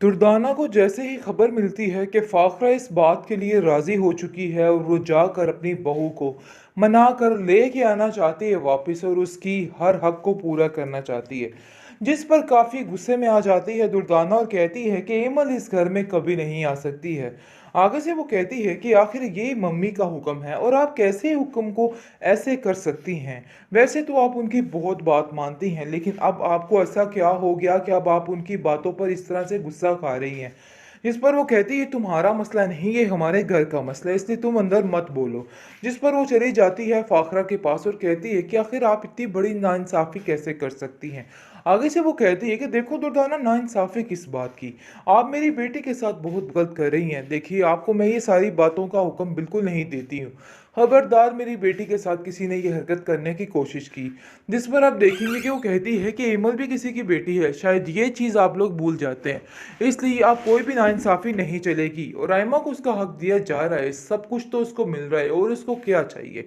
दुर्दाना को जैसे ही खबर मिलती है कि फाखरा इस बात के लिए राजी हो चुकी है और वो जाकर अपनी बहू को मना कर लेके आना चाहती है वापस और उसकी हर हक को पूरा करना चाहती है, जिस पर काफी गुस्से में आ जाती है दुर्दाना और कहती है कि एमल इस घर में कभी नहीं आ सकती है। आगे से वो कहती है कि आखिर ये मम्मी का हुक्म है और आप कैसे हुक्म को ऐसे कर सकती हैं। वैसे तो आप उनकी बहुत बात मानती हैं, लेकिन अब आपको ऐसा क्या हो गया कि अब आप उनकी बातों पर इस तरह से गुस्सा खा रही हैं। जिस पर वो कहती है तुम्हारा मसला नहीं, ये हमारे घर का मसला है, इसलिए तुम अंदर मत बोलो। जिस पर वो चली जाती है फाखरा के पास और कहती है कि आखिर आप इतनी बड़ी नाइंसाफ़ी कैसे कर सकती हैं। आगे से वो कहती है कि देखो दुर्दाना, नाइंसाफ़ी किस बात की। आप मेरी बेटी के साथ बहुत गलत कर रही हैं। देखिए, आपको मैं ये सारी बातों का हुक्म बिल्कुल नहीं देती हूँ। खबरदार मेरी बेटी के साथ किसी ने ये हरकत करने की कोशिश की। जिस पर आप देखेंगे कि वो कहती है कि एमल भी किसी की बेटी है, शायद ये चीज़ आप लोग भूल जाते हैं, इसलिए आप कोई भी नाइंसाफ़ी नहीं चलेगी और आयमा को उसका हक दिया जा रहा है, सब कुछ तो उसको मिल रहा है और उसको क्या चाहिए।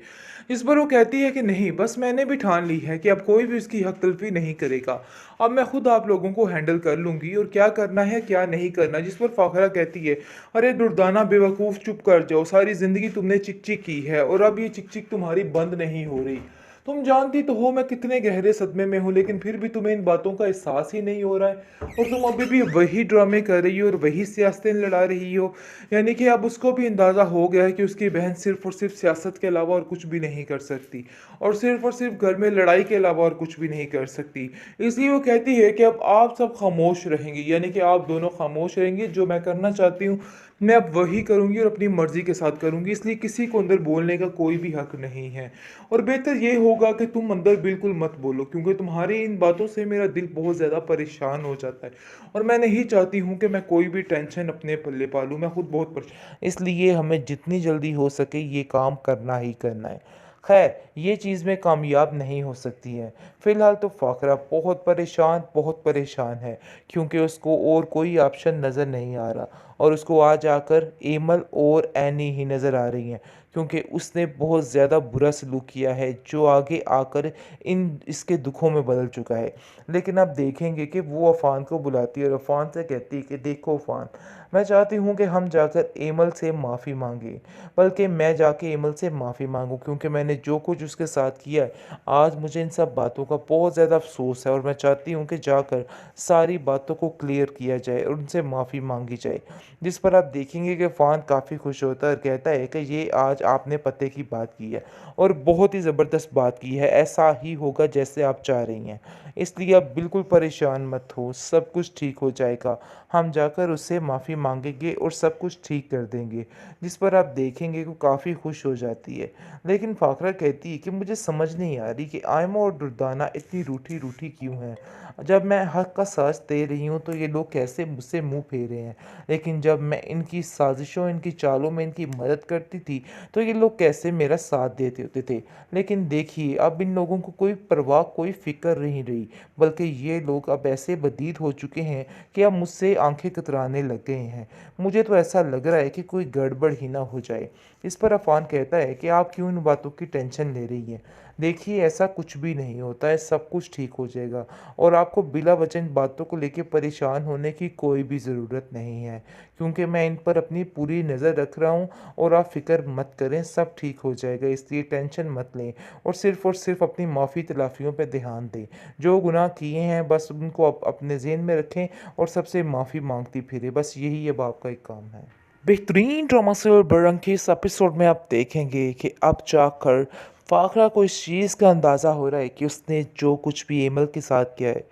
इस पर वो कहती है कि नहीं, बस मैंने भी ठान ली है कि अब कोई भी उसकी हक तलफी नहीं करेगा। अब मैं खुद आप लोगों को हैंडल कर लूंगी और क्या करना है क्या नहीं करना। जिस पर फाखरा कहती है, अरे दुर्दाना बेवकूफ़, चुप कर जाओ, सारी ज़िंदगी तुमने चिक चिक की है और अब ये चिक चिक तुम्हारी बंद नहीं हो रही। तुम जानती तो हो मैं कितने गहरे सदमे में हूँ, लेकिन फिर भी तुम्हें इन बातों का एहसास ही नहीं हो रहा है और तुम अभी भी वही ड्रामे कर रही हो और वही सियासतें लड़ा रही हो। यानी कि अब उसको भी अंदाज़ा हो गया है कि उसकी बहन सिर्फ और सिर्फ सियासत के अलावा और कुछ भी नहीं कर सकती और सिर्फ घर में लड़ाई के अलावा और कुछ भी नहीं कर सकती। इसलिए वो कहती है कि अब आप सब खामोश रहेंगे, यानी कि आप दोनों खामोश रहेंगे। जो मैं करना चाहती हूँ मैं अब वही करूँगी और अपनी मर्ज़ी के साथ करूँगी, इसलिए किसी को अंदर बोलने का कोई भी हक नहीं है। और बेहतर ये होगा कि तुम अंदर बिल्कुल मत बोलो, क्योंकि तुम्हारी इन बातों से मेरा दिल बहुत ज़्यादा परेशान हो जाता है और मैं नहीं चाहती हूँ कि मैं कोई भी टेंशन अपने पल्ले पालूँ। मैं खुद बहुत परेशान, इसलिए हमें जितनी जल्दी हो सके ये काम करना ही करना है। खैर, ये चीज़ में कामयाब नहीं हो सकती है। फ़िलहाल तो फ़ाकरा बहुत परेशान है, क्योंकि उसको और कोई ऑप्शन नज़र नहीं आ रहा और उसको आज आकर एमल और एनी ही नज़र आ रही हैं, क्योंकि उसने बहुत ज़्यादा बुरा सलूक किया है जो आगे आकर इन इसके दुखों में बदल चुका है। लेकिन अब देखेंगे कि वो अफ़ान को बुलाती है और अफ़ान से कहती है कि देखो अफ़ान, मैं चाहती हूँ कि हम जाकर एमल से माफ़ी मांगें, बल्कि मैं जाके एमल से माफ़ी मांगूँ, क्योंकि मैंने जो कुछ उसके साथ किया है, आज मुझे इन सब बातों का बहुत ज़्यादा अफसोस है और मैं चाहती हूँ कि जाकर सारी बातों को क्लियर किया जाए और उनसे माफ़ी मांगी जाए। जिस पर आप देखेंगे कि फ़ान काफ़ी खुश होता है और कहता है कि ये आज आपने पते की बात की है और बहुत ही ज़बरदस्त बात की है, ऐसा ही होगा जैसे आप चाह रही हैं। इसलिए आप बिल्कुल परेशान मत हो, सब कुछ ठीक हो जाएगा। हम जाकर उससे माफ़ी मांगेंगे और सब कुछ ठीक कर देंगे। जिस पर आप देखेंगे कि वो काफ़ी खुश हो जाती है। लेकिन फ़ाकरा कहती है कि मुझे समझ नहीं आ रही कि आयमा और दुर्दाना इतनी रूठी रूठी क्यों हैं। जब मैं हक का साथ दे रही हूँ तो ये लोग कैसे मुझसे मुँह फेरे हैं, लेकिन जब मैं इनकी साजिशों, इनकी चालों में इनकी मदद करती थी तो ये लोग कैसे मेरा साथ देते होते थे। लेकिन देखिए, अब इन लोगों को कोई परवाह, कोई फ़िक्र नहीं रही, बल्कि ये लोग अब ऐसे बदीद हो चुके हैं कि अब मुझसे आंखें कतराने लग गए हैं। मुझे तो ऐसा लग रहा है कि कोई गड़बड़ ही ना हो जाए। इस पर अफ़ान कहता है कि आप क्यों इन बातों की टेंशन ले रही हैं। देखिए, ऐसा कुछ भी नहीं होता है, सब कुछ ठीक हो जाएगा और आपको बिला वजह इन बातों को लेके परेशान होने की कोई भी ज़रूरत नहीं है, क्योंकि मैं इन पर अपनी पूरी नज़र रख रहा हूँ और आप फ़िक्र मत करें, सब ठीक हो जाएगा, इसलिए टेंशन मत लें और सिर्फ अपनी माफ़ी तलाफ़ियों पे ध्यान दें। जो गुनाह किए हैं बस उनको अपने ज़हन में रखें और सबसे माफ़ी मांगती फिरें, बस यही अब आपका एक काम है। बेहतरीन ड्रामा सीरियल बरंग के इस एपिसोड में आप देखेंगे कि अब जाकर फाखरा को इस चीज़ का अंदाज़ा हो रहा है कि उसने जो कुछ भी एमल के साथ किया है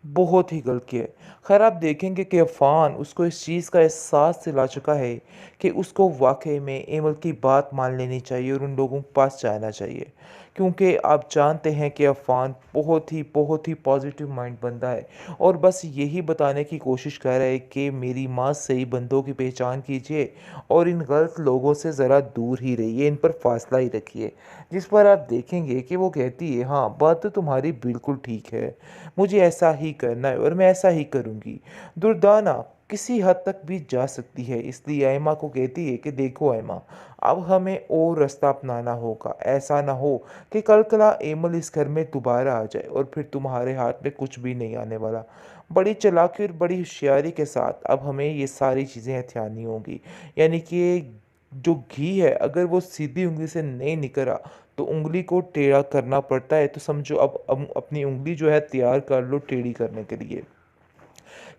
बहुत ही गलत किया है। खैर, आप देखेंगे कि अफ़ान उसको इस चीज़ का एहसास दिला चुका है कि उसको वाकई में एमल की बात मान लेनी चाहिए और उन लोगों के पास जाना चाहिए, क्योंकि आप जानते हैं कि अफ़ान बहुत ही पॉजिटिव माइंड बंदा है और बस यही बताने की कोशिश कर रहा है कि मेरी माँ सही बंदों की पहचान कीजिए और इन गलत लोगों से ज़रा दूर ही रहिए, इन पर फासला ही रखिए। जिस पर आप देखेंगे कि वो कहती है, हाँ बात तो तुम्हारी बिल्कुल ठीक है, मुझे ऐसा ही करना है और मैं ऐसा ही करूँगी। दुर्दाना किसी हद तक भी जा सकती है, इसलिए आयमा को कहती है कि देखो आयमा, अब हमें और रास्ता अपनाना होगा। ऐसा ना हो कि कल कला एमल इस घर में दोबारा आ जाए और फिर तुम्हारे हाथ में कुछ भी नहीं आने वाला। बड़ी चालाकी और बड़ी होशियारी के साथ अब हमें ये सारी चीज़ें हथियानी होंगी। यानी कि जो घी है अगर वो सीधी उँगली से नहीं निकला तो उँगली को टेढ़ा करना पड़ता है। तो समझो अब अपनी उँगली जो है तैयार कर लो टेढ़ी करने के लिए।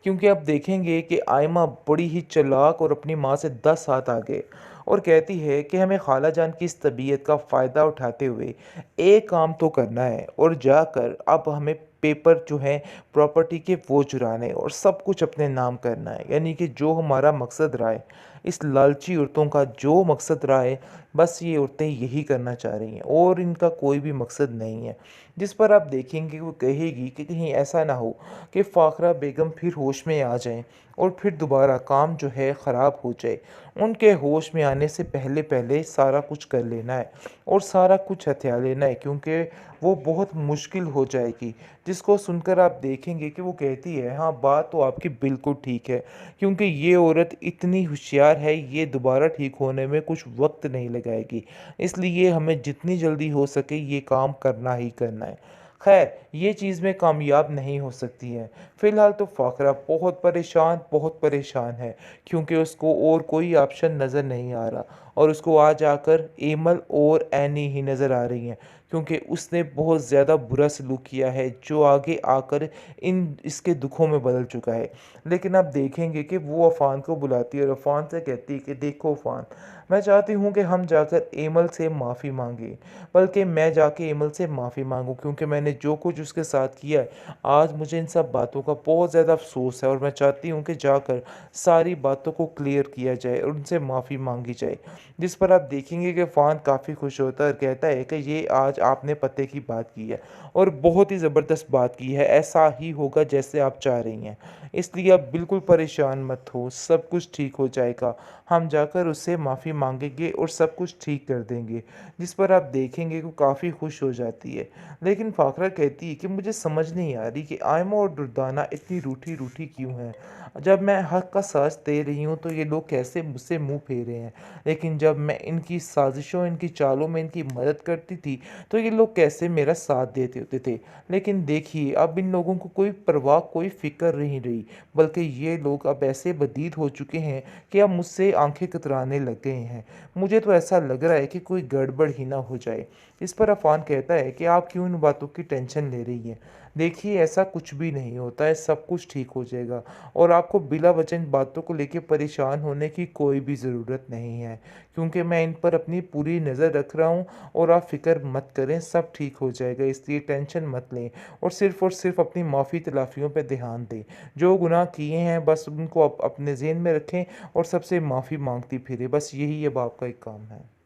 क्योंकि आप देखेंगे कि आयमा बड़ी ही चालाक और अपनी माँ से 10 हाथ आगे और कहती है कि हमें खाला जान की इस तबीयत का फ़ायदा उठाते हुए एक काम तो करना है और जाकर अब हमें पेपर जो हैं प्रॉपर्टी के वो चुराने और सब कुछ अपने नाम करना है। यानी कि जो हमारा मकसद रहा है, इस लालची औरतों का जो मकसद रहा है, बस ये औरतें यही करना चाह रही हैं और इनका कोई भी मकसद नहीं है। जिस पर आप देखेंगे वो कहेगी कि कहीं ऐसा ना हो कि फ़ाखरा बेगम फिर होश में आ जाएँ और फिर दोबारा काम जो है ख़राब हो जाए। उनके होश में आने से पहले-पहले सारा कुछ कर लेना है और सारा कुछ हथिया लेना है क्योंकि वो बहुत मुश्किल हो जाएगी। जिसको सुनकर आप देखेंगे कि वो कहती है, हाँ, बात तो आपकी बिल्कुल ठीक है क्योंकि ये औरत इतनी होशियार है, ये दोबारा ठीक होने में कुछ वक़्त नहीं लगाएगी। इसलिए हमें जितनी जल्दी हो सके ये काम करना ही करना है। खैर, ये चीज़ में कामयाब नहीं हो सकती हैं। फ़िलहाल तो फ़ाकरा बहुत परेशान है क्योंकि उसको और कोई ऑप्शन नज़र नहीं आ रहा और उसको आज आकर एमल और एनी ही नज़र आ रही हैं क्योंकि उसने बहुत ज़्यादा बुरा सलूक किया है जो आगे आकर इन इसके दुखों में बदल चुका है। लेकिन आप देखेंगे कि वो अफ़ान को बुलाती है और अफ़ान से कहती है कि देखो अफ़ान, मैं चाहती हूँ कि हम जाकर एमल से माफ़ी माँगे, बल्कि मैं जाके एमल से माफ़ी माँगूँ क्योंकि मैंने जो कुछ उसके साथ किया है, आज मुझे इन सब बातों का बहुत ज़्यादा अफ़सोस है और मैं चाहती हूँ कि जाकर सारी बातों को क्लियर किया जाए और उनसे माफ़ी माँगी जाए। जिस पर आप देखेंगे कि फ़ान काफ़ी खुश होता है और कहता है कि ये आज आपने पते की बात की है और बहुत ही ज़बरदस्त बात की है, ऐसा ही होगा जैसे आप चाह रही हैं। इसलिए आप बिल्कुल परेशान मत हो, सब कुछ ठीक हो जाएगा। हम जाकर उससे माफ़ी माँगेंगे और सब कुछ ठीक कर देंगे। जिस पर आप देखेंगे कि वो काफ़ी खुश हो जाती है। लेकिन फ़ाखरा कहती है कि मुझे समझ नहीं आ रही कि आयमा और दुर्दाना इतनी रूठी-रूठी क्यों हैं? जब मैं हक का साथ दे रही हूँ तो ये लोग कैसे मुझसे मुँह फेर रहे हैं। लेकिन जब मैं इनकी साज़िशों, इनकी चालों में इनकी मदद करती थी, तो ये लोग कैसे मेरा साथ देते होते थे। लेकिन देखिए अब इन लोगों को कोई परवाह, कोई फ़िक्र नहीं रही, बल्कि ये लोग अब ऐसे बदीद हो चुके हैं कि अब मुझसे आँखें कतराने लग गए हैं। मुझे तो ऐसा लग रहा है कि कोई गड़बड़ ही ना हो जाए। इस पर अफ़ान कहता है कि आप क्यों इन बातों की टेंशन ले रही हैं? देखिए ऐसा कुछ भी नहीं होता है, सब कुछ ठीक हो जाएगा और आपको बिला वजह इन बातों को लेके परेशान होने की कोई भी ज़रूरत नहीं है, क्योंकि मैं इन पर अपनी पूरी नज़र रख रहा हूँ और आप फ़िक्र मत करें, सब ठीक हो जाएगा, इसलिए टेंशन मत लें और सिर्फ़ अपनी माफ़ी तलाफ़ियों पे ध्यान दें। जो गुनाह किए हैं बस उनको अपने ज़हन में रखें और सबसे माफ़ी माँगती फिरें, बस यही अब आपका एक काम है।